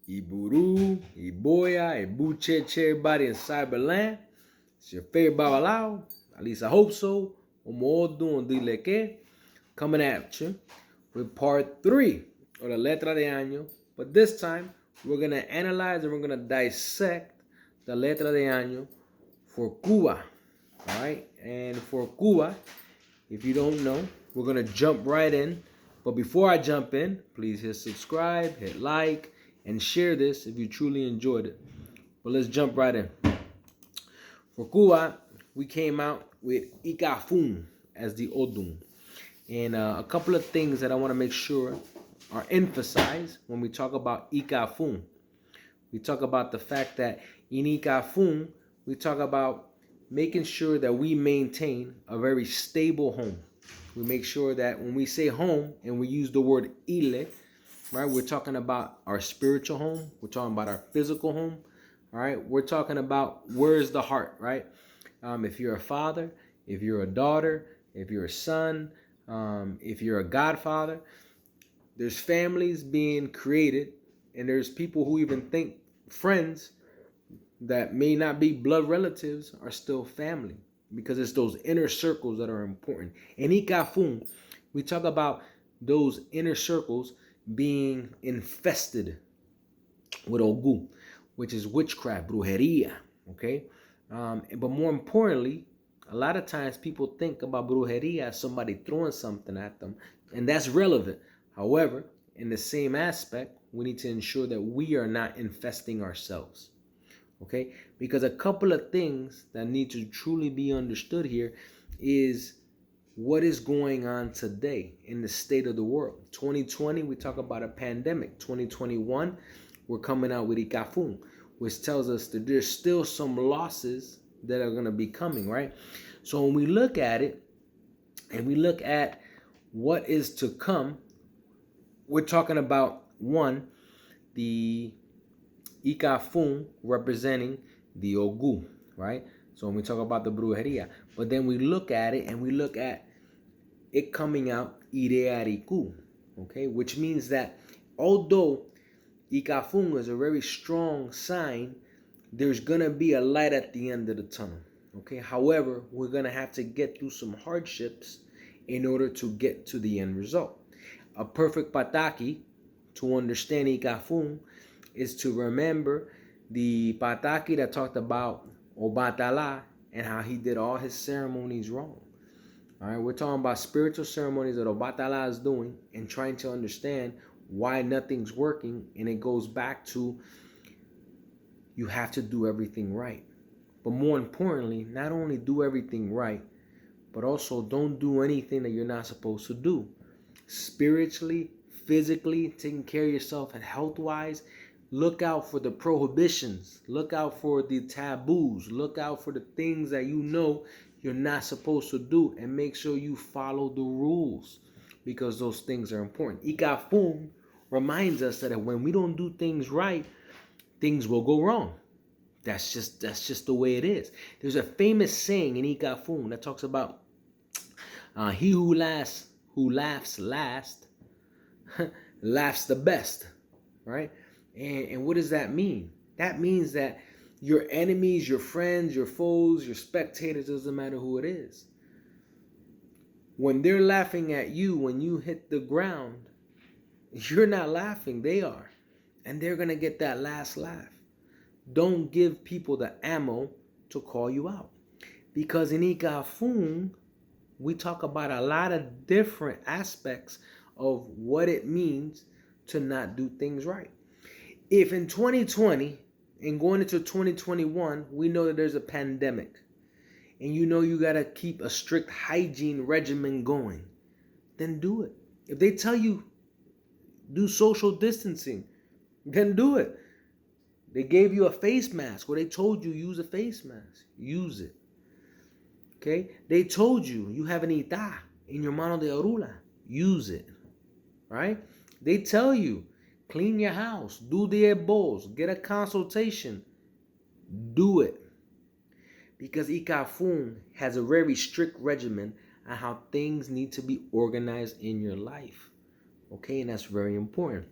Iburu, Iboya, Ibucheche, everybody in Cyberland. It's your favorite Babalao. At least I hope so. Oddun Dileke. Coming at you with part 3 of the Letra de Año. But this time, we're going to analyze and we're going to dissect the Letra de Año for Cuba. Alright? And for Cuba, if you don't know, we're going to jump right in. But before I jump in, please hit subscribe, hit like, and share this if you truly enjoyed it. But let's jump right in. For Cuba, we came out with Ikafun as the Oddun. And a couple of things that I want to make sure are emphasized when we talk about Ikafun. We talk about the fact that in Ikafun, we talk about making sure that we maintain a very stable home. We make sure that when we say home and we use the word ile, right, we're talking about our spiritual home. We're talking about our physical home. All right, we're talking about where's the heart, right? If you're a father, if you're a daughter, if you're a son, if you're a godfather, there's families being created, and there's people who even think friends that may not be blood relatives are still family, because it's those inner circles that are important. In Ikafun, we talk about those inner circles being infested with Ogu, which is witchcraft, brujeria, okay? But more importantly, a lot of times people think about brujeria as somebody throwing something at them, and that's relevant. However, in the same aspect, we need to ensure that we are not infesting ourselves, okay? Because a couple of things that need to truly be understood here is what is going on today in the state of the world. 2020, we talk about a pandemic. 2021, we're coming out with Ikafun, which tells us that there's still some losses that are going to be coming, right? So when we look at it and we look at what is to come, we're talking about, one, the Ikafun representing the Ogu, right? So when we talk about the brujeria, but then we look at it and we look at it coming out Ireariku, okay? Which means that although Ikafun is a very strong sign, there's going to be a light at the end of the tunnel, okay? However, we're going to have to get through some hardships in order to get to the end result. A perfect pataki to understand Ikafun is to remember the pataki that talked about Obatala and how he did all his ceremonies wrong. All right, we're talking about spiritual ceremonies that Obatala is doing and trying to understand why nothing's working. And it goes back to you have to do everything right. But more importantly, not only do everything right, but also don't do anything that you're not supposed to do. Spiritually, physically, taking care of yourself and health-wise, look out for the prohibitions. Look out for the taboos. Look out for the things that you know you're not supposed to do, and make sure you follow the rules, because those things are important. Ikafun reminds us that when we don't do things right, things will go wrong. That's just the way it is. There's a famous saying in Ikafun that talks about he who laughs last laughs the best, right? And what does that mean? That means that your enemies, your friends, your foes, your spectators, doesn't matter who it is, when they're laughing at you when you hit the ground, you're not laughing, they are. And they're going to get that last laugh. Don't give people the ammo to call you out. Because in Ikafun, we talk about a lot of different aspects of what it means to not do things right. If in 2020 and going into 2021, we know that there's a pandemic, and you know you got to keep a strict hygiene regimen going, then do it. If they tell you do social distancing, then do it. They gave you a face mask, or they told you use a face mask, use it. Okay? They told you you have an ita in your mano de orula, use it. Right? They tell you clean your house, do the ebos, get a consultation, do it. Because Ikafun has a very strict regimen on how things need to be organized in your life. Okay, and that's very important.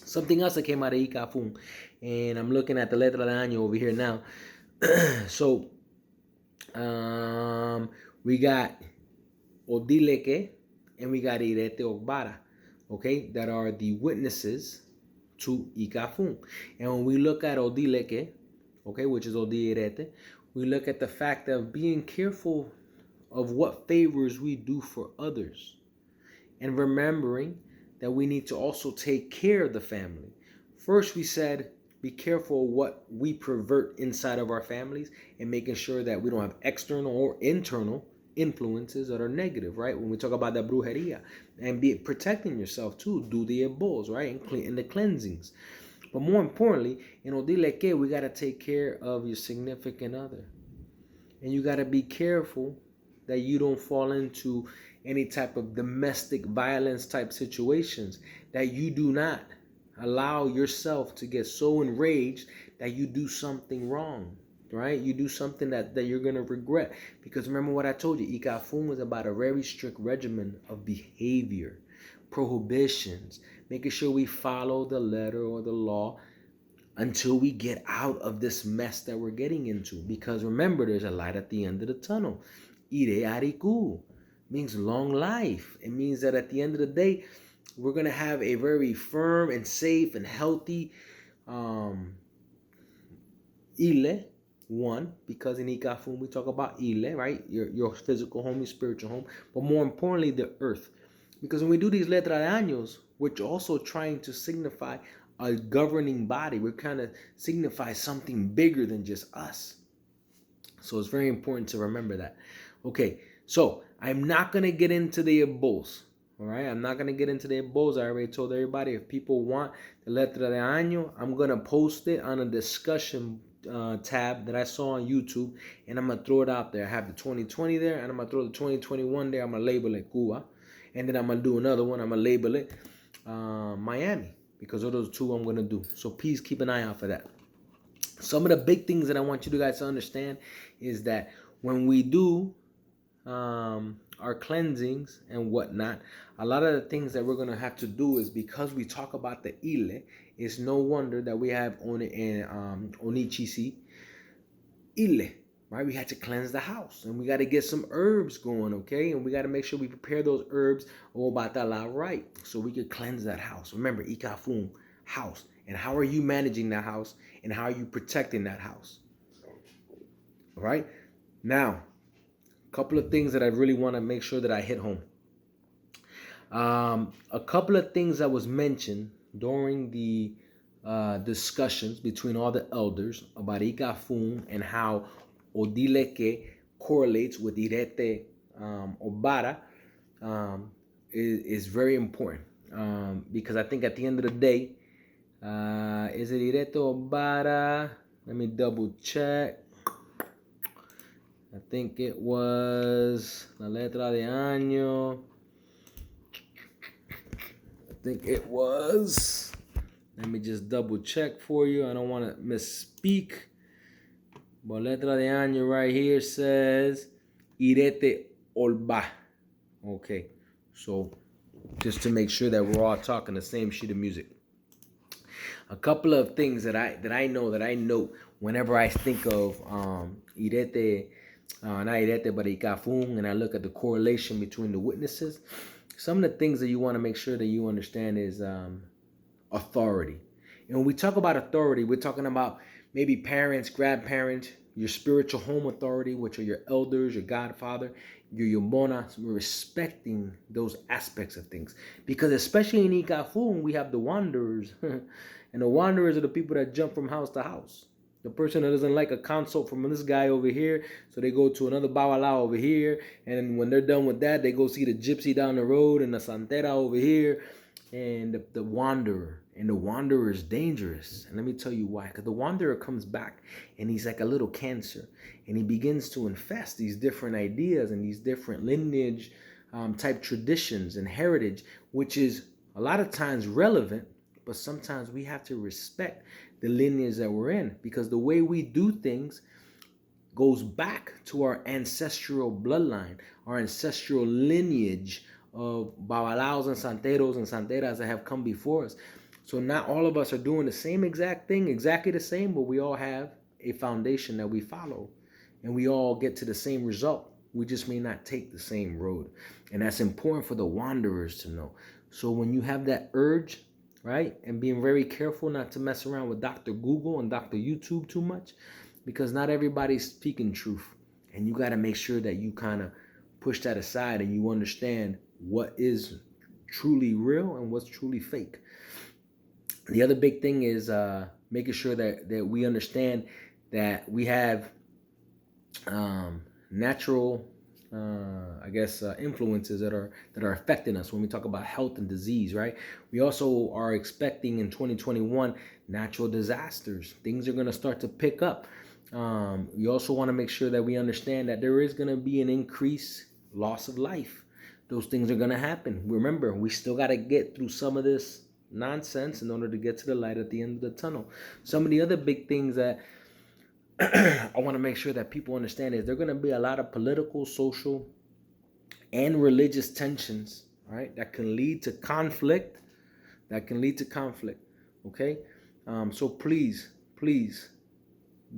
Something else that came out of Icafun, and I'm looking at the Letra de Año over here now. So, we got Odileke and we got Irete Ogbara, okay, that are the witnesses to Icafun. And when we look at Odileke, okay, which is Odi Irete, we look at the fact of being careful of what favors we do for others, and remembering that we need to also take care of the family. First, we said be careful of what we pervert inside of our families, and making sure that we don't have external or internal influences that are negative, right? When we talk about the brujeria, and be protecting yourself too, do the ebos, right? And the cleansings. But more importantly, in Odileke, we got to take care of your significant other. And you got to be careful that you don't fall into any type of domestic violence type situations, that you do not allow yourself to get so enraged that you do something wrong, right? You do something that you're going to regret. Because remember what I told you, Ikafun was about a very strict regimen of behavior, prohibitions, making sure we follow the letter or the law until we get out of this mess that we're getting into. Because remember, there's a light at the end of the tunnel. Ire ariku means long life. It means that at the end of the day, we're going to have a very firm and safe and healthy ile, one, because in Ikafun we talk about ile, right? Your physical home, your spiritual home, but more importantly, the earth. Because when we do these letra de años, we're also trying to signify a governing body. We're kind of signify something bigger than just us. So it's very important to remember that. Okay, so I'm not going to get into the ebos. All right, I'm not going to get into the ebos. I already told everybody, if people want the letra de año, I'm going to post it on a discussion tab that I saw on YouTube, and I'm going to throw it out there. I have the 2020 there, and I'm going to throw the 2021 there. I'm going to label it CUBA, and then I'm going to do another one. I'm going to label it Miami, because those are two I'm going to do. So please keep an eye out for that. Some of the big things that I want you guys to understand is that when we do our cleansings and whatnot, a lot of the things that we're going to have to do is, because we talk about the ile, it's no wonder that we have onichisi ile, right? We had to cleanse the house, and we got to get some herbs going, okay? And we got to make sure we prepare those herbs obatala right, so we could cleanse that house. Remember, ikafun, house. And how are you managing that house, and how are you protecting that house? All right? Now, a couple of things that I really want to make sure that I hit home. A couple of things that was mentioned during the discussions between all the elders about Ikafun and how Odileke correlates with Irete Obara is very important. Because I think at the end of the day, is it Irete Obara? Let me double check. I think it was La Letra de Año. I think it was. Let me just double check for you. I don't want to misspeak. But Letra de Año right here says Irete Olba. Okay. So just to make sure that we're all talking the same sheet of music. A couple of things that I note whenever I think of Irete, not Irete, but Ikafun, and I look at the correlation between the witnesses. Some of the things that you want to make sure that you understand is authority. And when we talk about authority, we're talking about maybe parents, grandparents, your spiritual home authority, which are your elders, your godfather, your yomona. So we're respecting those aspects of things. Because especially in Ikafun, we have the wanderers. And the wanderers are the people that jump from house to house. The person that doesn't like a consult from this guy over here, so they go to another bawala over here, and when they're done with that, they go see the gypsy down the road and the santera over here, and the wanderer. And the wanderer is dangerous. And let me tell you why. Because the wanderer comes back, and he's like a little cancer, and he begins to infest these different ideas and these different lineage type traditions and heritage, which is a lot of times relevant, but sometimes we have to respect the lineage that we're in, because the way we do things goes back to our ancestral bloodline, our ancestral lineage of babalaos and santeros and santeras that have come before us. So not all of us are doing the same exact thing, exactly the same, but we all have a foundation that we follow, and we all get to the same result. We just may not take the same road. And that's important for the wanderers to know. So when you have that urge, right, and being very careful not to mess around with Dr. Google and Dr. YouTube too much, because not everybody's speaking truth. And you got to make sure that you kind of push that aside and you understand what is truly real and what's truly fake. The other big thing is making sure that we understand that we have natural, influences that are affecting us when we talk about health and disease, right? We also are expecting in 2021 natural disasters. Things are going to start to pick up. We also want to make sure that we understand that there is going to be an increased loss of life. Those things are going to happen. Remember, we still got to get through some of this nonsense in order to get to the light at the end of the tunnel. Some of the other big things that I want to make sure that people understand is there are going to be a lot of political, social, and religious tensions, right? That can lead to conflict. Okay? So please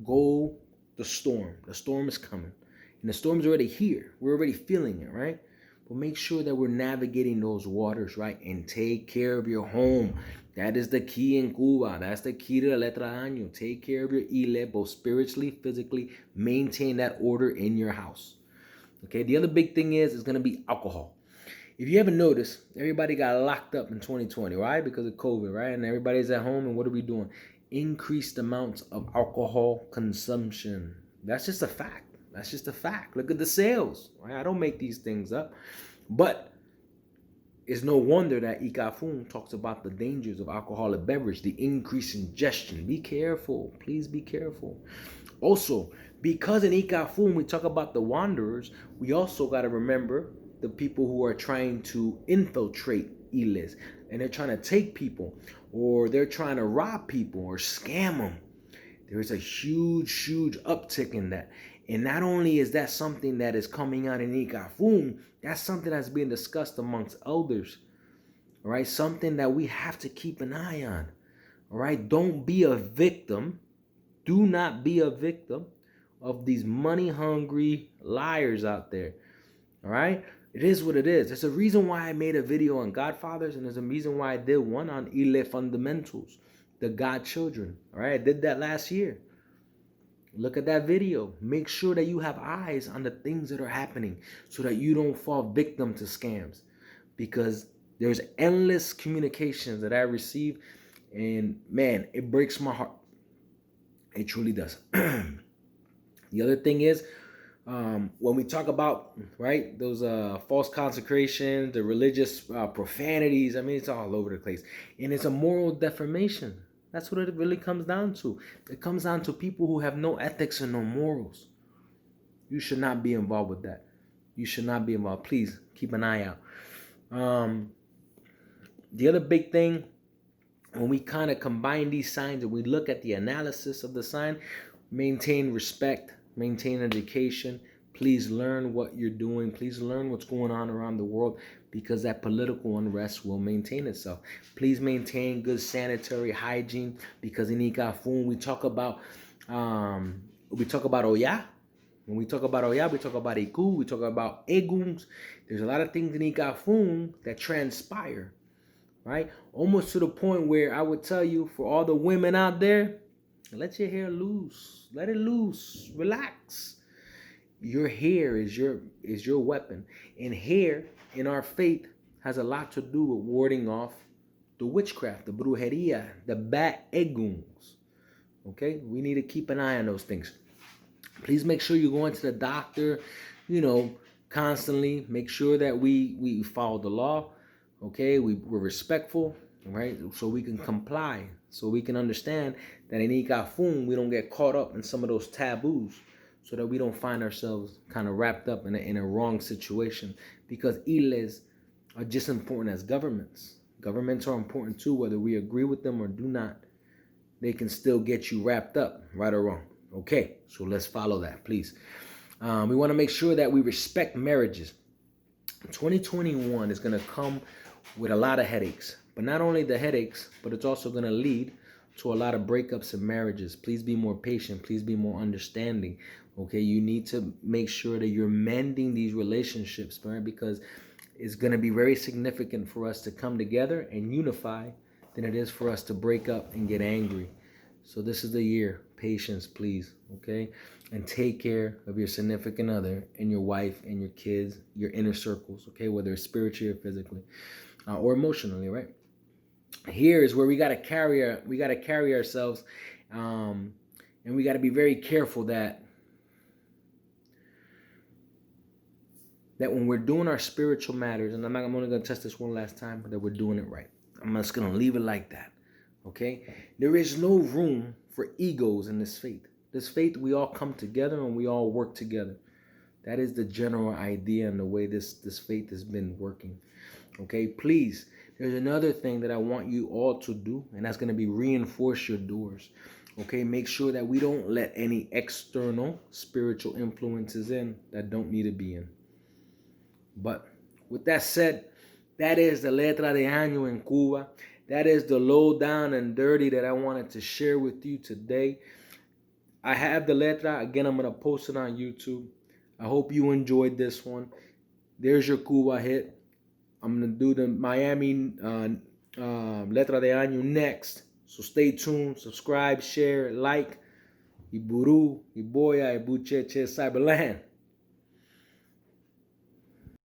go the storm. The storm is coming. And the storm's already here. We're already feeling it, right? But make sure that we're navigating those waters, right? And take care of your home. That is the key in Cuba. That's the key to the Letra de Año. Take care of your ile, both spiritually, physically. Maintain that order in your house. Okay, the other big thing is going to be alcohol. If you haven't noticed, everybody got locked up in 2020, right? Because of COVID, right? And everybody's at home, and what are we doing? Increased amounts of alcohol consumption. That's just a fact. Look at the sales, right? I don't make these things up. But it's no wonder that Ikafun talks about the dangers of alcoholic beverage, the increased ingestion. Be careful. Please be careful. Also, because in Ikafun we talk about the wanderers, we also got to remember the people who are trying to infiltrate Iles, and they're trying to take people, or they're trying to rob people or scam them. There's a huge uptick in that. And not only is that something that is coming out in Ikafun, that's something that's being discussed amongst elders. All right, something that we have to keep an eye on. All right, don't be a victim. Do not be a victim of these money-hungry liars out there. All right, it is what it is. There's a reason why I made a video on Godfathers, and there's a reason why I did one on Ile Fundamentals, the God children. All right, I did that last year. Look at that video. Make sure that you have eyes on the things that are happening so that you don't fall victim to scams. Because there's endless communications that I receive, and man, it breaks my heart. It truly does. The other thing is, when we talk about, right, those false consecrations, the religious profanities, I mean, it's all over the place. And it's a moral defamation. That's what it really comes down to. It comes down to people who have no ethics and no morals. You should not be involved with that. You should not be involved. Please keep an eye out. The other big thing, when we kind of combine these signs and we look at the analysis of the sign, maintain respect, maintain education. Please learn what you're doing. Please learn what's going on around the world, because that political unrest will maintain itself. Please maintain good sanitary hygiene, because in Ikafun we talk about Oya. When we talk about Oya, we talk about Iku, we talk about Eguns. There's a lot of things in Ikafun that transpire, right? Almost to the point where I would tell you, for all the women out there, let your hair loose. Let it loose. Relax. Your hair is your weapon. And hair in our faith has a lot to do with warding off the witchcraft, the brujeria, the bad eguns. Okay? We need to keep an eye on those things. Please make sure you're going to the doctor, constantly. Make sure that we follow the law. Okay? We're respectful, right? So we can comply. So we can understand that in Ikafun, we don't get caught up in some of those taboos, so that we don't find ourselves kind of wrapped up in a wrong situation. Because Iles are just important as governments. Governments are important too, whether we agree with them or do not. They can still get you wrapped up, right or wrong. Okay, so let's follow that, please. We want to make sure that we respect marriages. 2021 is going to come with a lot of headaches. But not only the headaches, but it's also going to lead to a lot of breakups in marriages. Please be more patient. Please be more understanding. Okay, you need to make sure that you're mending these relationships, right? Because it's going to be very significant for us to come together and unify than it is for us to break up and get angry. So this is the year. Patience, please, okay? And take care of your significant other and your wife and your kids, your inner circles, okay? Whether it's spiritually or physically or emotionally, right? Here is where we got to carry ourselves, and we got to be very careful that when we're doing our spiritual matters, and I'm only going to test this one last time, that we're doing it right. I'm just going to leave it like that, okay? There is no room for egos in this faith. This faith, we all come together and we all work together. That is the general idea and the way this faith has been working, okay? Please, there's another thing that I want you all to do, and that's going to be reinforce your doors, okay? Make sure that we don't let any external spiritual influences in that don't need to be in. But with that said, that is the Letra de Año in Cuba. That is the low down and dirty that I wanted to share with you today. I have the Letra. Again, I'm going to post it on YouTube. I hope you enjoyed this one. There's your Cuba hit. I'm going to do the Miami Letra de Año next. So stay tuned. Subscribe, share, like. Iburu, Iboya, Ibucheche, Cyberland.